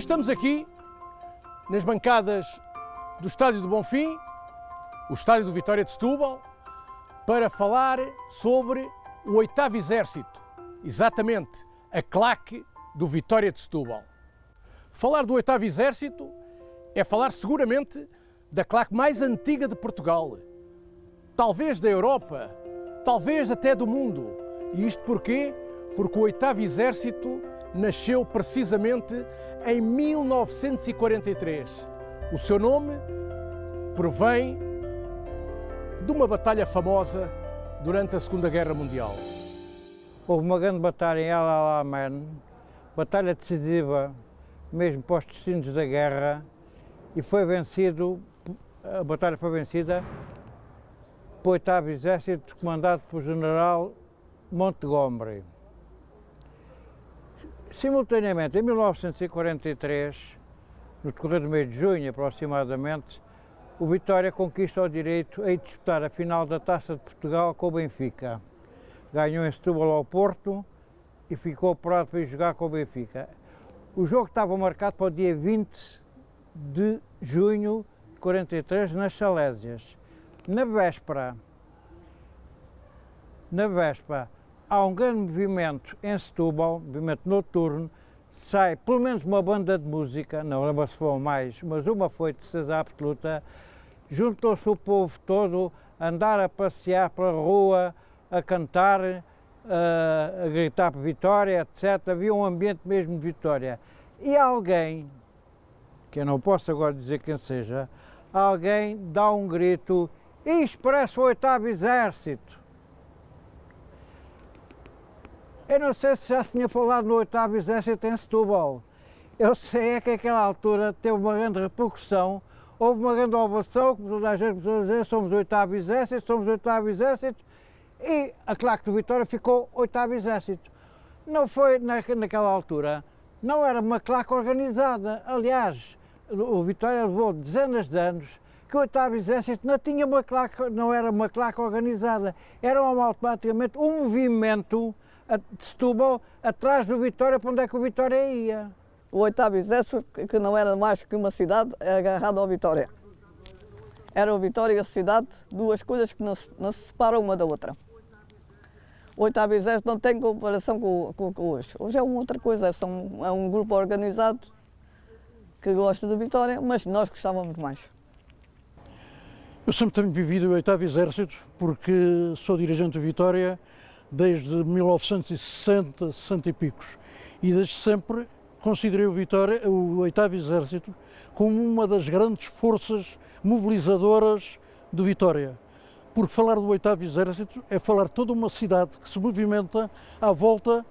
estamos aqui nas bancadas do Estádio do Bonfim, o Estádio do Vitória de Setúbal, para falar sobre o 8º Exército, exatamente a claque do Vitória de Setúbal. Falar do 8º Exército é falar seguramente da claque mais antiga de Portugal, talvez da Europa, talvez até do mundo. E isto porquê? Porque o 8º Exército nasceu precisamente em 1943. O seu nome provém de uma batalha famosa durante a Segunda Guerra Mundial. Houve uma grande batalha em El Alamein, batalha decisiva mesmo para os destinos da guerra, e a batalha foi vencida pelo 8º Exército, comandado pelo general Montgomery. Simultaneamente, em 1943, no decorrer do mês de junho aproximadamente, o Vitória conquista o direito a ir disputar a final da Taça de Portugal com o Benfica. Ganhou em Setúbal ao Porto e ficou apurado para ir jogar com o Benfica. O jogo estava marcado para o dia 20 de junho de 43, nas Salésias. Na véspera, há um grande movimento em Setúbal, movimento noturno, sai pelo menos uma banda de música, não lembro se foram mais, mas uma foi de certeza absoluta, juntou-se o povo todo a andar a passear pela rua, a cantar, a gritar por Vitória, etc. Havia um ambiente mesmo de Vitória. E alguém, que eu não posso agora dizer quem seja, alguém dá um grito: isto parece o 8º Exército. Eu não sei se já se tinha falado no 8º Exército em Setúbal. Eu sei é que naquela altura teve uma grande repercussão, houve uma grande ovação, como toda a gente começou a dizer: somos o 8º Exército, somos o 8º Exército, e a claque do Vitória ficou 8º Exército. Não foi naquela altura, não era uma claque organizada. Aliás, o Vitória levou dezenas de anos que o 8º Exército não tinha uma claque, não era uma claque organizada, era automaticamente um movimento de Setúbal atrás do Vitória, para onde é que o Vitória ia. O 8º Exército, que não era mais que uma cidade, é agarrado ao Vitória. Era o Vitória e a cidade, duas coisas que não se separam uma da outra. O 8º Exército não tem comparação com hoje. Hoje é uma outra coisa, é um grupo organizado que gosta do Vitória, mas nós gostávamos mais. Eu sempre tenho vivido o 8º Exército porque sou dirigente do Vitória desde 1960, 60 e picos, e desde sempre considerei o 8º Exército como uma das grandes forças mobilizadoras do Vitória. Porque falar do 8º Exército é falar de toda uma cidade que se movimenta à volta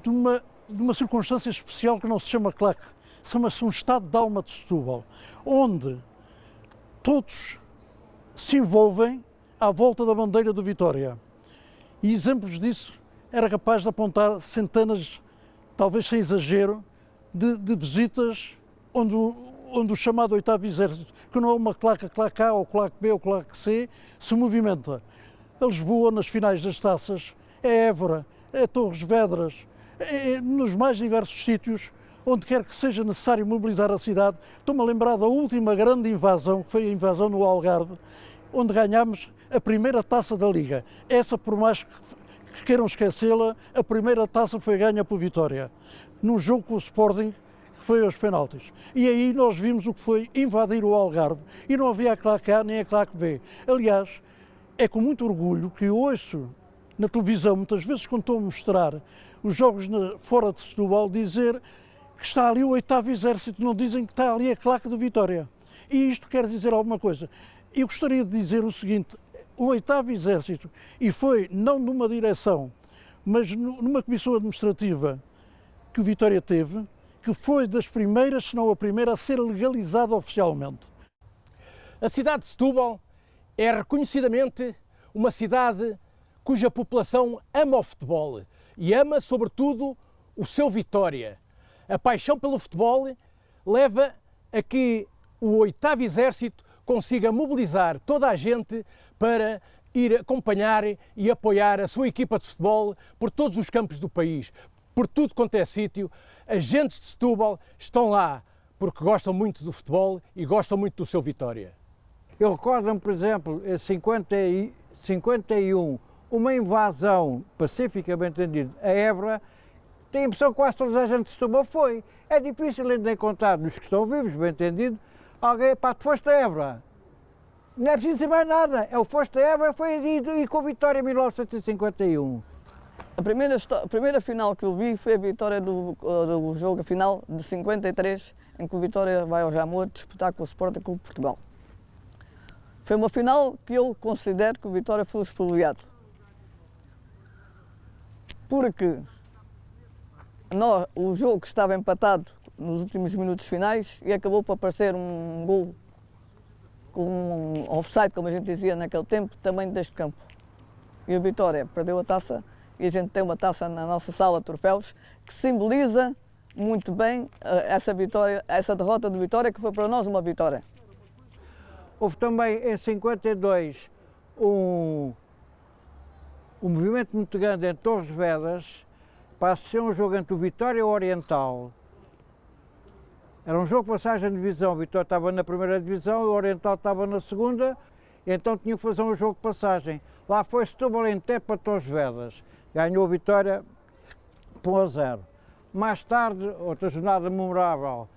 de uma circunstância especial que não se chama claque, chama-se um estado de alma de Setúbal, onde todos se envolvem à volta da bandeira do Vitória. E exemplos disso era capaz de apontar centenas, talvez sem exagero, de visitas onde o chamado 8º Exército, que não é uma claque A ou claque B ou claque C, se movimenta. A Lisboa, nas finais das taças, é Évora, é Torres Vedras, é nos mais diversos sítios, onde quer que seja necessário mobilizar a cidade. Estou-me a lembrar da última grande invasão, que foi a invasão no Algarve, onde ganhámos a primeira taça da Liga. Essa, por mais que queiram esquecê-la, a primeira taça foi ganha por Vitória, num jogo com o Sporting, que foi aos penaltis. E aí nós vimos o que foi invadir o Algarve, e não havia a claque A nem a claque B. Aliás, é com muito orgulho que ouço na televisão, muitas vezes quando estou a mostrar os jogos fora de Setúbal, dizer que está ali o 8º Exército, não dizem que está ali a claque do Vitória. E isto quer dizer alguma coisa. Eu gostaria de dizer o seguinte: o 8º Exército, e foi não numa direção, mas numa comissão administrativa que o Vitória teve, que foi das primeiras, se não a primeira, a ser legalizada oficialmente. A cidade de Setúbal é reconhecidamente uma cidade cuja população ama o futebol e ama, sobretudo, o seu Vitória. A paixão pelo futebol leva a que o 8º Exército consiga mobilizar toda a gente para ir acompanhar e apoiar a sua equipa de futebol por todos os campos do país, por tudo quanto é sítio, agentes de Setúbal estão lá porque gostam muito do futebol e gostam muito do seu Vitória. Eu recordo-me, por exemplo, em 51, uma invasão pacífica, bem entendido, a Évora. Tenho a impressão que quase toda a gente de Setúbal foi. É difícil ainda encontrar, dos que estão vivos, bem entendido, alguém, pá, tu foste a Évora. Não é preciso dizer mais nada. É o foste a Évora, foi e com a Vitória em 1951. A primeira final que eu vi foi a vitória do jogo final de 53, em que o Vitória vai ao Jamor disputar com o Sporting Clube de Portugal. Foi uma final que eu considero que o Vitória foi espoliado. Porque o jogo estava empatado nos últimos minutos finais e acabou por aparecer um gol com um offside, como a gente dizia naquele tempo, também deste campo. E o Vitória perdeu a taça e a gente tem uma taça na nossa sala de troféus que simboliza muito bem essa vitória, essa derrota do Vitória, que foi para nós uma vitória. Houve também em 52 um movimento muito grande em Torres Vedras para ser um jogo entre o Vitória e o Oriental. Era um jogo de passagem de divisão, o Vitória estava na primeira divisão e o Oriental estava na segunda, então tinham que fazer um jogo de passagem. Lá foi Setúbal inteiro para Torres Vedras, ganhou a Vitória por 1-0. Mais tarde, outra jornada memorável,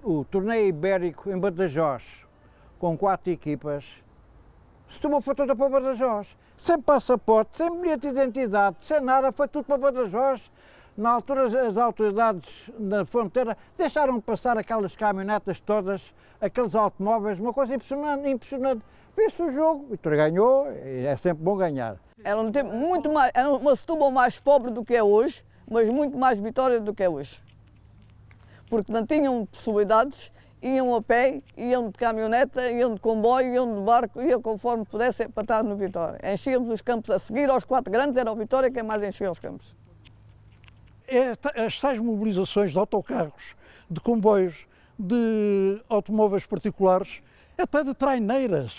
o torneio ibérico em Badajoz, com 4 equipas. Setúbal foi toda para Badajoz, sem passaporte, sem bilhete de identidade, sem nada, foi tudo para Badajoz. Na altura, as autoridades na fronteira deixaram passar aquelas caminhonetas todas, aqueles automóveis, uma coisa impressionante, impressionante. Vê-se o jogo, o Vitória ganhou, é sempre bom ganhar. Era um tempo muito mais, era uma Setúbal mais pobre do que é hoje, mas muito mais Vitória do que é hoje. Porque não tinham possibilidades, iam a pé, iam de caminhoneta, iam de comboio, iam de barco, iam conforme pudessem para estar no Vitória. Enchíamos os campos a seguir aos 4 grandes, era o Vitória quem mais enchia os campos. As tais mobilizações de autocarros, de comboios, de automóveis particulares, até de traineiras.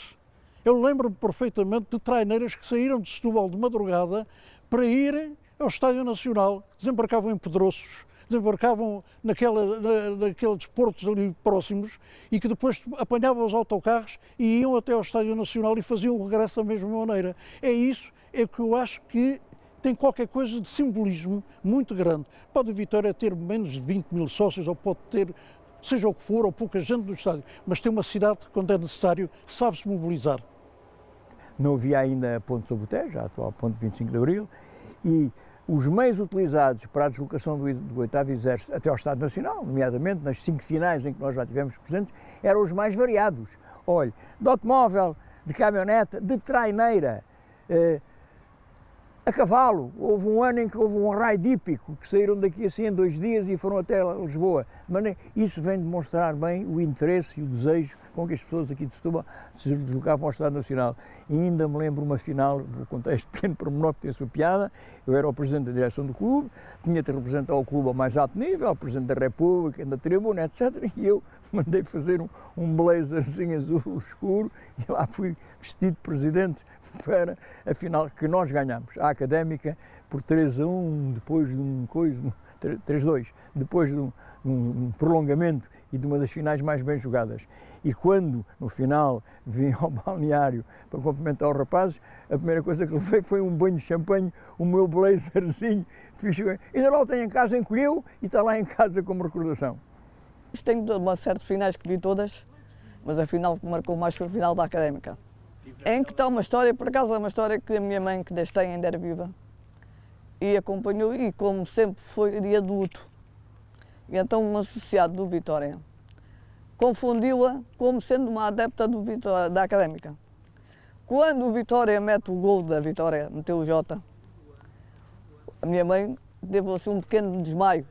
Eu lembro-me perfeitamente de traineiras que saíram de Setúbal de madrugada para ir ao Estádio Nacional, desembarcavam em Pedroços, desembarcavam naqueles portos ali próximos e que depois apanhavam os autocarros e iam até ao Estádio Nacional e faziam o regresso da mesma maneira. É isso, é que eu acho que tem qualquer coisa de simbolismo muito grande. Pode a Vitória ter menos de 20 mil sócios ou pode ter, seja o que for, ou pouca gente no estádio, mas tem uma cidade que, quando é necessário, sabe-se mobilizar. Não havia ainda a ponte sobre o Tejo, a atual ponte 25 de Abril, e os meios utilizados para a deslocação do 8º Exército até ao Estado Nacional, nomeadamente nas 5 finais em que nós já tivemos presentes, eram os mais variados. Olhe, de automóvel, de caminhoneta, de traineira, a cavalo. Houve um ano em que houve um raio hípico, que saíram daqui assim em 2 dias e foram até Lisboa. Mas isso vem demonstrar bem o interesse e o desejo com que as pessoas aqui de Setúbal se deslocavam ao Estado Nacional. E ainda me lembro uma final, vou contar este pequeno pormenor que tem a sua piada. Eu era o presidente da direção do clube, tinha de representar o clube ao mais alto nível, o presidente da República, da tribuna, etc. E eu mandei fazer um blazerzinho azul escuro e lá fui vestido de presidente para a final que nós ganhamos, a Académica, por 3-1, depois de 3-2, depois de um prolongamento e de uma das finais mais bem jogadas. E quando, no final, vim ao balneário para cumprimentar os rapazes, a primeira coisa que levei foi um banho de champanhe, o meu blazerzinho, ainda lá o tenho em casa, encolheu e está lá em casa como recordação. Tenho uma série de finais que vi todas, mas a final que marcou mais foi a final da Académica. Em que está uma história, por acaso é uma história que a minha mãe, que desde tem, ainda era viva, e acompanhou, e como sempre foi dia de luto. E então um associado do Vitória confundiu-a como sendo uma adepta do Vitória, da Académica. Quando o Vitória mete o gol da Vitória, meteu o Jota, a minha mãe teve assim um pequeno desmaio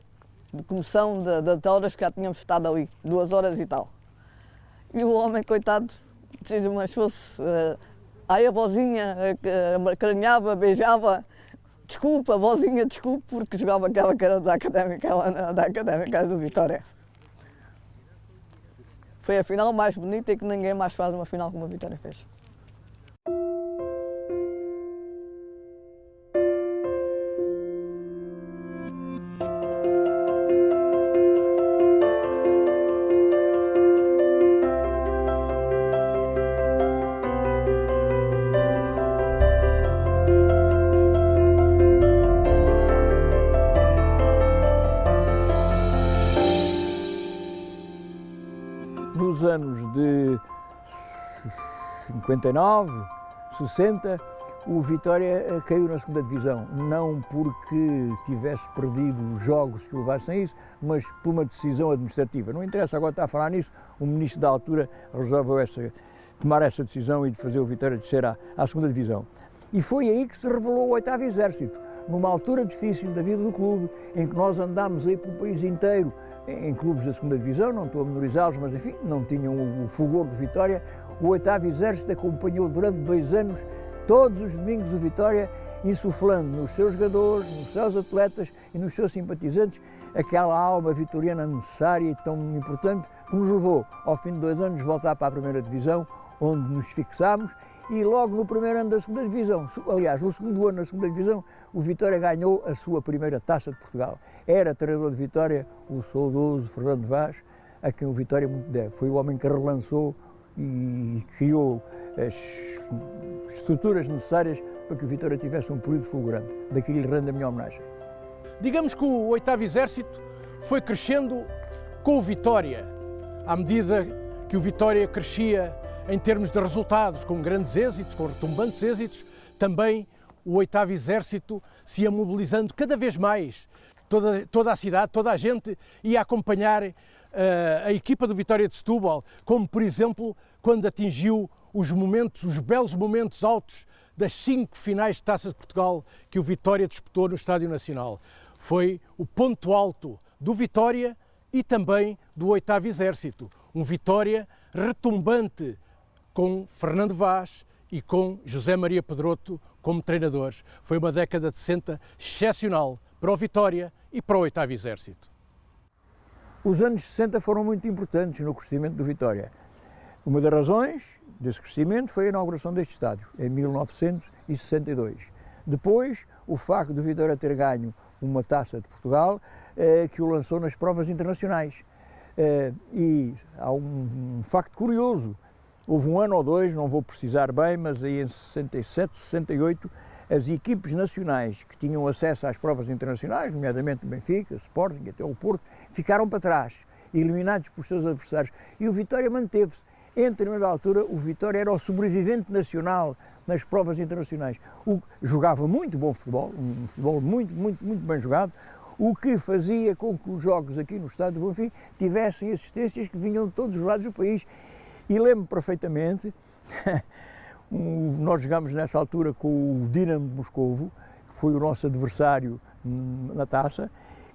de comoção das horas que já tínhamos estado ali, 2 horas e tal. E o homem, coitado, mas fosse, aí a vozinha acarinhava, beijava, desculpa, vozinha, desculpe, porque jogava aquela que era da Académica, ela não era da Académica, era do Vitória. Foi a final mais bonita e que ninguém mais faz uma final como a Vitória fez. nos anos de 59, 60, o Vitória caiu na segunda divisão, não porque tivesse perdido jogos que o levassem a isso, mas por uma decisão administrativa. Não interessa agora estar a falar nisso, o ministro da altura resolveu tomar essa decisão e de fazer o Vitória descer à segunda divisão. E foi aí que se revelou o 8º Exército, numa altura difícil da vida do clube, em que nós andámos aí pelo país inteiro, em clubes da segunda divisão, não estou a menorizá-los, mas enfim, não tinham o fulgor do Vitória. O 8º Exército acompanhou durante 2 anos, todos os domingos, o Vitória, insuflando nos seus jogadores, nos seus atletas e nos seus simpatizantes aquela alma vitoriana necessária e tão importante que nos levou, ao fim de 2 anos, voltar para a primeira divisão, onde nos fixámos, e logo no primeiro ano da segunda divisão, aliás, no segundo ano da segunda divisão, o Vitória ganhou a sua primeira Taça de Portugal. Era treinador de Vitória o saudoso Fernando Vaz, a quem o Vitória muito deve. Foi o homem que relançou e criou as estruturas necessárias para que o Vitória tivesse um período fulgurante. Daqui lhe rende a minha homenagem. Digamos que o 8º Exército foi crescendo com o Vitória, à medida que o Vitória crescia em termos de resultados, com grandes êxitos, com retumbantes êxitos, também o 8º Exército se ia mobilizando cada vez mais. Toda a cidade, toda a gente ia acompanhar a equipa do Vitória de Setúbal, como por exemplo quando atingiu os belos momentos altos das 5 finais de Taça de Portugal que o Vitória disputou no Estádio Nacional. Foi o ponto alto do Vitória e também do 8º Exército. Um Vitória retumbante, com Fernando Vaz e com José Maria Pedroto como treinadores. Foi uma década de 60 excepcional para o Vitória e para o 8º Exército. Os anos 60 foram muito importantes no crescimento do Vitória. Uma das razões desse crescimento foi a inauguração deste estádio, em 1962. Depois, o facto do Vitória ter ganho uma Taça de Portugal, que o lançou nas provas internacionais. E há um facto curioso. Houve um ano ou 2, não vou precisar bem, mas aí em 67, 68, as equipes nacionais que tinham acesso às provas internacionais, nomeadamente o Benfica, Sporting, até o Porto, ficaram para trás, eliminados por seus adversários. E o Vitória manteve-se. Em determinada altura, o Vitória era o sobrevivente nacional nas provas internacionais. Jogava muito bom futebol, um futebol muito bem jogado, o que fazia com que os jogos aqui no Estádio do Bonfim tivessem assistências que vinham de todos os lados do país. E lembro perfeitamente, nós jogámos nessa altura com o Dinamo de Moscovo, que foi o nosso adversário na taça,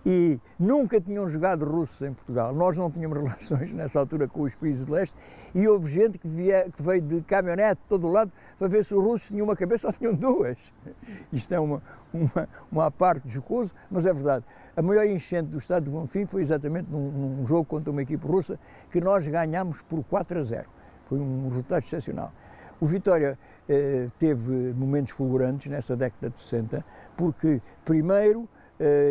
e nunca tinham jogado russos em Portugal. Nós não tínhamos relações nessa altura com os países de leste e houve gente que veio de caminhonete de todo o lado para ver se os russos tinham uma cabeça ou tinham 2. Isto é uma parte jocoso, mas é verdade. A maior enchente do Estádio do Bonfim foi exatamente num jogo contra uma equipe russa que nós ganhámos por 4-0. Foi um resultado excepcional. O Vitória teve momentos fulgurantes nessa década de 60, porque primeiro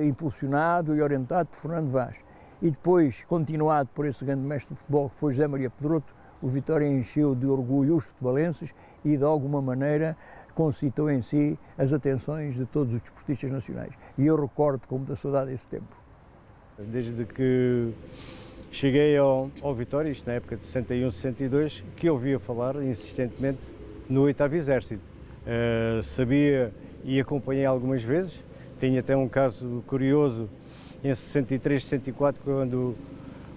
impulsionado e orientado por Fernando Vaz e depois continuado por esse grande mestre de futebol que foi José Maria Pedroto, o Vitória encheu de orgulho os futebolenses e de alguma maneira concitou em si as atenções de todos os desportistas nacionais. E eu recordo com muita saudade esse tempo. Desde que cheguei ao Vitória, isto na época de 61, 62, que ouvia falar insistentemente no 8º Exército. Sabia e acompanhei algumas vezes. Tinha até um caso curioso em 63, 64, quando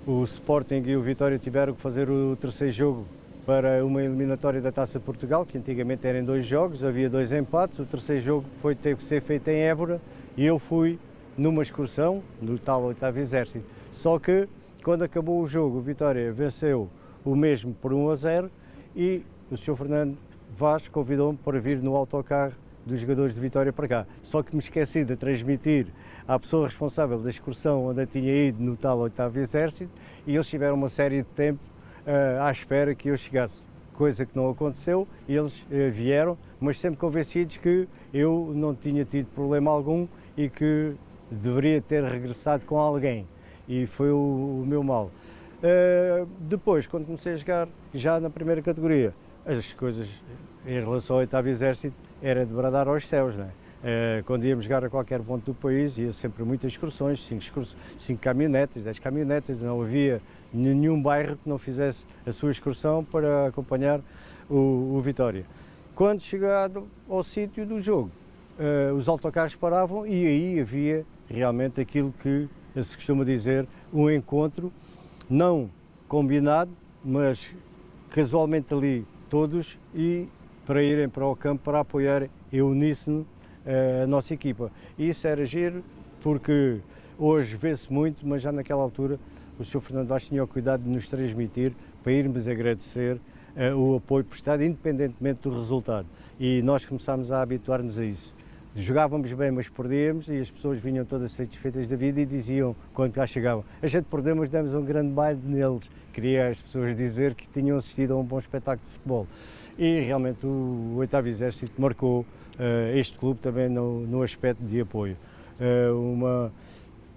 o Sporting e o Vitória tiveram que fazer o terceiro jogo para uma eliminatória da Taça de Portugal, que antigamente eram 2 jogos, havia 2 empates. O terceiro jogo teve que ser feito em Évora e eu fui numa excursão no tal 8º Exército. Só que quando acabou o jogo, o Vitória venceu o mesmo por 1-0 e o Sr. Fernando Vaz convidou-me para vir no autocarro dos jogadores de Vitória para cá. Só que me esqueci de transmitir à pessoa responsável da excursão onde eu tinha ido no tal 8º Exército e eles tiveram uma série de tempo à espera que eu chegasse, coisa que não aconteceu e eles vieram, mas sempre convencidos que eu não tinha tido problema algum e que deveria ter regressado com alguém e foi o meu mal. Depois, quando comecei a jogar já na primeira categoria, as coisas em relação ao 8º Exército era de bradar aos céus, não é? Quando íamos jogar a qualquer ponto do país, ia sempre muitas excursões, 5 caminhonetas, 10 caminhonetas, não havia nenhum bairro que não fizesse a sua excursão para acompanhar o Vitória. Quando chegado ao sítio do jogo, os autocarros paravam e aí havia realmente aquilo que se costuma dizer, um encontro não combinado, mas casualmente ali todos e para irem para o campo para apoiar em uníssono a nossa equipa. E isso era giro porque hoje vê-se muito, mas já naquela altura o Sr. Fernando Vaz tinha o cuidado de nos transmitir para irmos agradecer o apoio prestado independentemente do resultado. E nós começámos a habituar-nos a isso. Jogávamos bem, mas perdíamos e as pessoas vinham todas satisfeitas da vida e diziam, quando cá chegavam, a gente perdeu, mas demos um grande baile neles. Queria as pessoas dizer que tinham assistido a um bom espetáculo de futebol. E realmente o 8º Exército marcou este clube também no aspecto de apoio.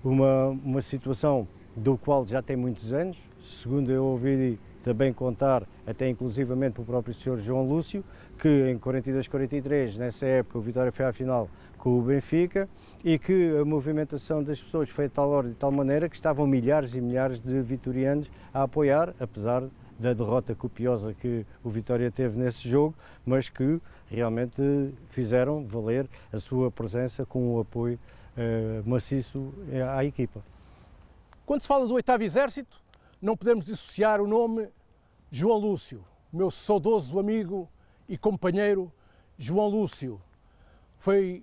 Uma situação do qual já tem muitos anos, segundo eu ouvi também contar, até inclusivamente pelo próprio Sr. João Lúcio, que em 42-43, nessa época, o Vitória foi à final com o Benfica e que a movimentação das pessoas foi de tal ordem, de tal maneira que estavam milhares e milhares de vitorianos a apoiar, apesar da derrota copiosa que o Vitória teve nesse jogo, mas que realmente fizeram valer a sua presença com o apoio maciço à equipa. Quando se fala do 8º Exército, não podemos dissociar o nome João Lúcio, meu saudoso amigo e companheiro João Lúcio. Foi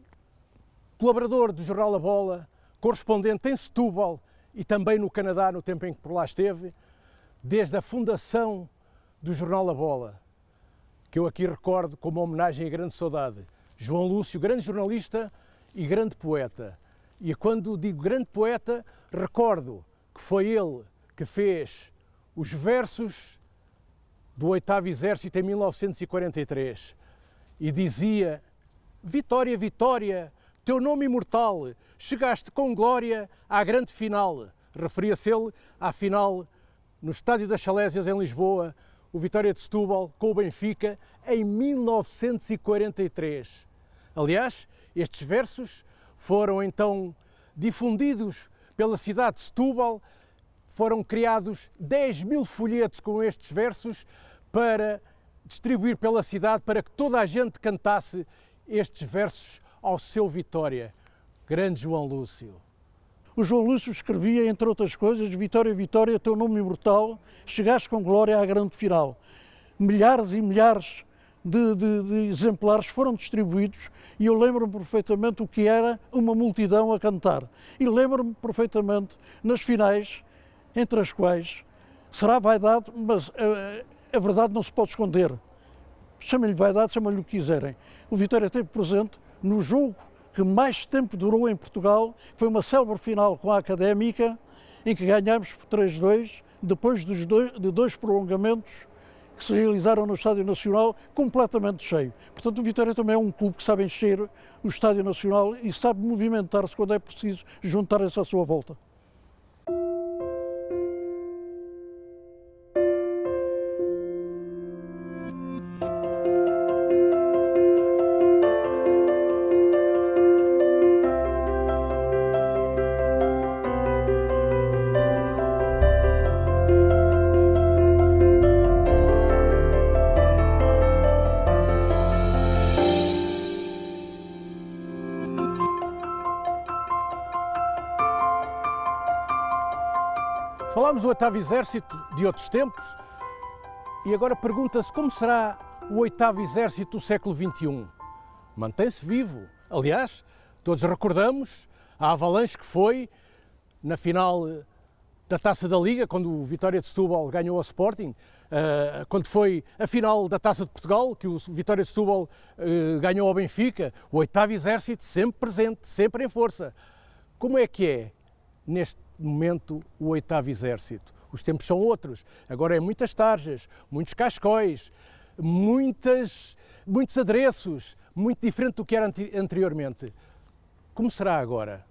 colaborador do jornal A Bola, correspondente em Setúbal e também no Canadá no tempo em que por lá esteve, desde a fundação do jornal A Bola, que eu aqui recordo como homenagem e grande saudade. João Lúcio, grande jornalista e grande poeta. E quando digo grande poeta, recordo que foi ele que fez os versos do 8º Exército em 1943 e dizia: Vitória, Vitória, teu nome imortal, chegaste com glória à grande final. Referia-se ele à final no Estádio das Salésias em Lisboa, o Vitória de Setúbal com o Benfica em 1943. Aliás, estes versos foram então difundidos pela cidade de Setúbal. Foram criados 10.000 folhetos com estes versos para distribuir pela cidade, para que toda a gente cantasse estes versos ao seu Vitória. Grande João Lúcio. O João Lúcio escrevia, entre outras coisas, Vitória, Vitória, teu nome imortal, chegaste com glória à grande final. Milhares e milhares de exemplares foram distribuídos e eu lembro-me perfeitamente o que era uma multidão a cantar. E lembro-me perfeitamente nas finais, entre as quais será vaidade, mas a verdade não se pode esconder. Chamem-lhe vaidade, chamem-lhe o que quiserem. O Vitória esteve presente no jogo que mais tempo durou em Portugal, foi uma célebre final com a Académica, em que ganhámos por 3-2, depois de dois prolongamentos que se realizaram no Estádio Nacional, completamente cheio. Portanto, o Vitória também é um clube que sabe encher o Estádio Nacional e sabe movimentar-se quando é preciso juntar-se à sua volta. Falámos do 8º Exército de outros tempos e agora pergunta-se como será o 8º Exército do século XXI. Mantém-se vivo. Aliás, todos recordamos a avalanche que foi na final da Taça da Liga, quando o Vitória de Setúbal ganhou ao Sporting, quando foi a final da Taça de Portugal, que o Vitória de Setúbal ganhou ao Benfica. O 8º Exército sempre presente, sempre em força. Como é que é, neste momento, o 8º Exército? Os tempos são outros. Agora é muitas tarjas, muitos cascóis, muitos adereços, muito diferente do que era anteriormente. Como será agora?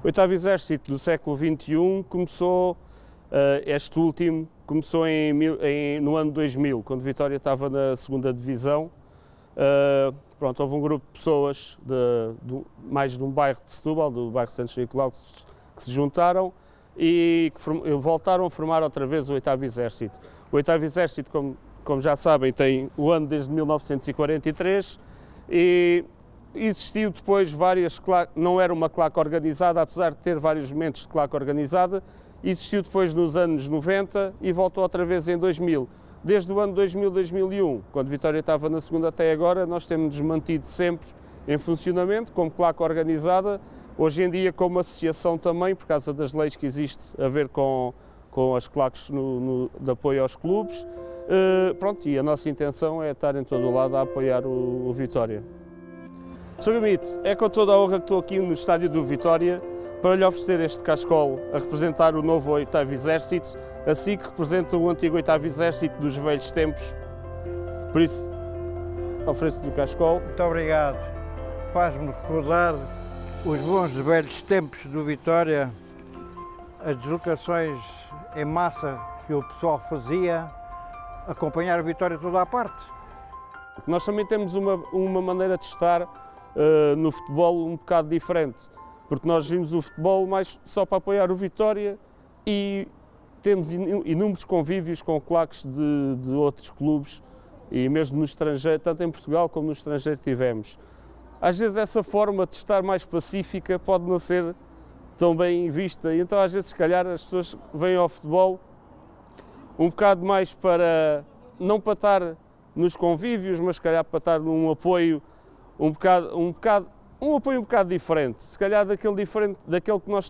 O 8º Exército do século XXI começou, este último, começou no ano 2000, quando Vitória estava na 2ª Divisão. pronto, houve um grupo de pessoas, mais de um bairro de Setúbal, do bairro Santos Nicolau, que se juntaram e que voltaram a formar outra vez o 8º Exército. O 8º Exército, como já sabem, tem o ano desde 1943 e existiu depois várias claques, não era uma claque organizada, apesar de ter vários momentos de claque organizada, existiu depois nos anos 90 e voltou outra vez em 2000. Desde o ano 2000, 2001, quando Vitória estava na segunda até agora, nós temos-nos mantido sempre em funcionamento, como claque organizada, hoje em dia como associação também, por causa das leis que existem a ver com as claques de apoio aos clubes. Pronto, e a nossa intenção é estar em todo o lado a apoiar o Vitória. Sr. Gamito, é com toda a honra que estou aqui no estádio do Vitória para lhe oferecer este cascol a representar o novo 8º Exército, assim que representa o antigo 8º Exército dos velhos tempos. Por isso, ofereço-lhe o cascol. Muito obrigado. Faz-me recordar os bons e velhos tempos do Vitória, as deslocações em massa que o pessoal fazia, acompanhar o Vitória toda a parte. Nós também temos uma maneira de estar no futebol um bocado diferente, porque nós vimos o futebol mais só para apoiar o Vitória e temos inúmeros convívios com claques de outros clubes e mesmo no estrangeiro, tanto em Portugal como no estrangeiro tivemos. Às vezes essa forma de estar mais pacífica pode não ser tão bem vista e então às vezes se calhar as pessoas vêm ao futebol um bocado mais para, não para estar nos convívios, mas se calhar para estar num apoio um apoio um bocado diferente, se calhar daquele que nós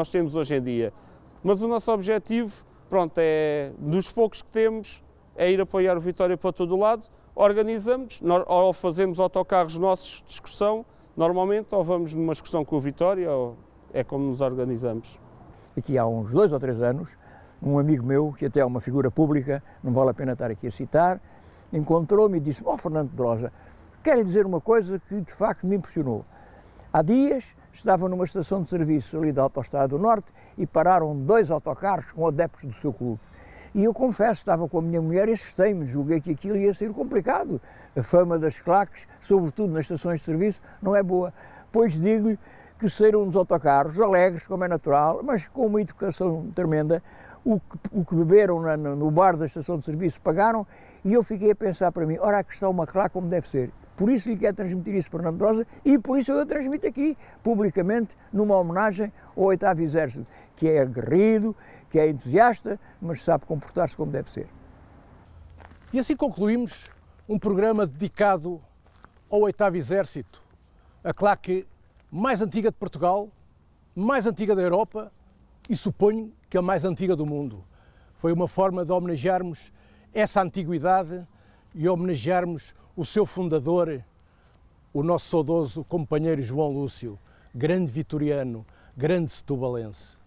temos hoje em dia. Mas o nosso objetivo, pronto, é, dos poucos que temos, é ir apoiar o Vitória para todo o lado. Organizamos, ou fazemos autocarros nossos de excursão, normalmente, ou vamos numa excursão com o Vitória, ou é como nos organizamos. Aqui há uns 2 ou 3 anos, um amigo meu, que até é uma figura pública, não vale a pena estar aqui a citar, encontrou-me e disse: "Ó Fernando Pedrosa, quero lhe dizer uma coisa que de facto me impressionou. Há dias estava numa estação de serviço ali da Autostrada do Norte e pararam 2 autocarros com adeptos do seu clube. E eu confesso, estava com a minha mulher e assustei-me, julguei que aquilo ia ser complicado. A fama das claques, sobretudo nas estações de serviço, não é boa. Pois digo-lhe que saíram uns autocarros alegres, como é natural, mas com uma educação tremenda. O que beberam no bar da estação de serviço pagaram e eu fiquei a pensar para mim, ora, aqui está uma claque como deve ser. Por isso lhe quero transmitir isso, Fernando Pedrosa, e por isso eu a transmito aqui, publicamente, numa homenagem ao 8º Exército, que é aguerrido, que é entusiasta, mas sabe comportar-se como deve ser. E assim concluímos um programa dedicado ao 8º Exército, a claque mais antiga de Portugal, mais antiga da Europa e suponho que a mais antiga do mundo. Foi uma forma de homenagearmos essa antiguidade e homenagearmos o seu fundador, o nosso saudoso companheiro João Lúcio, grande vitoriano, grande setubalense.